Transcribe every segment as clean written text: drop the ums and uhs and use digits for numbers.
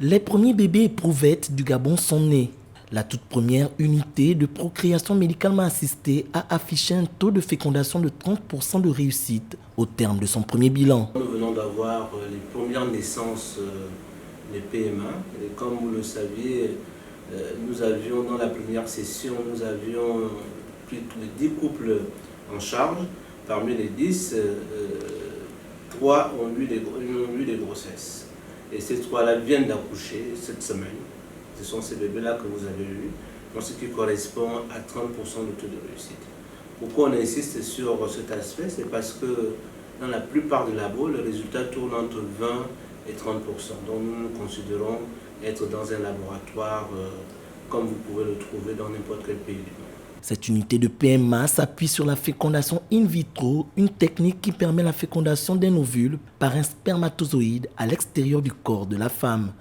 Les premiers bébés éprouvettes du Gabon sont nés. La toute première unité de procréation médicalement assistée a affiché un taux de fécondation de 30% de réussite au terme de son premier bilan. Nous venons d'avoir les premières naissances des PMA. Et comme vous le saviez, nous avions dans la première session, nous avions plus de 10 couples en charge. Parmi les 10, 3 ont eu des grossesses. Et ces 3-là viennent d'accoucher cette semaine. Ce sont ces bébés-là que vous avez eus, dans ce qui correspond à 30% de taux de réussite. Pourquoi on insiste sur cet aspect? C'est parce que dans la plupart des labos, le résultat tourne entre 20 et 30%. Donc nous nous considérons être dans un laboratoire comme vous pouvez le trouver dans n'importe quel pays du monde. Cette unité de PMA s'appuie sur la fécondation in vitro, une technique qui permet la fécondation d'un ovule par un spermatozoïde à l'extérieur du corps de la femme.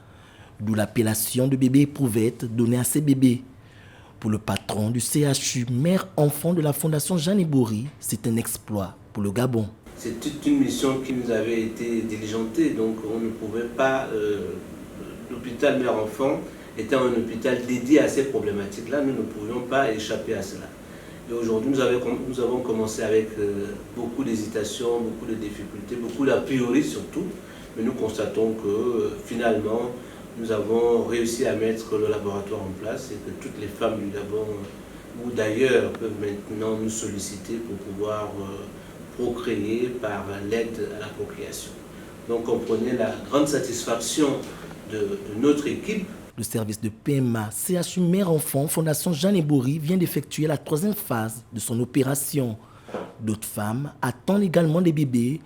D'où l'appellation de bébé éprouvette donnée à ces bébés. Pour le patron du CHU mère-enfant de la Fondation Jeanne Ebory, c'est un exploit pour le Gabon. C'est toute une mission qui nous avait été diligentée, donc on ne pouvait pas, l'hôpital mère-enfant étant un hôpital dédié à ces problématiques-là, nous ne pouvions pas échapper à cela. Et aujourd'hui, nous avons commencé avec beaucoup d'hésitation, beaucoup de difficultés, beaucoup d'a priori surtout, mais nous constatons que finalement, nous avons réussi à mettre le laboratoire en place et que toutes les femmes du Gabon ou d'ailleurs peuvent maintenant nous solliciter pour pouvoir procréer par l'aide à la procréation. Donc comprenez la grande satisfaction de notre équipe. Le service de PMA CHU Mère-Enfant Fondation Jeanne Ebory vient d'effectuer la 3e phase de son opération. D'autres femmes attendent également des bébés.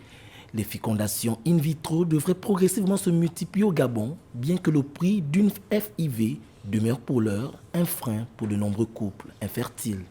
Les fécondations in vitro devraient progressivement se multiplier au Gabon, bien que le prix d'une FIV demeure pour l'heure un frein pour de nombreux couples infertiles.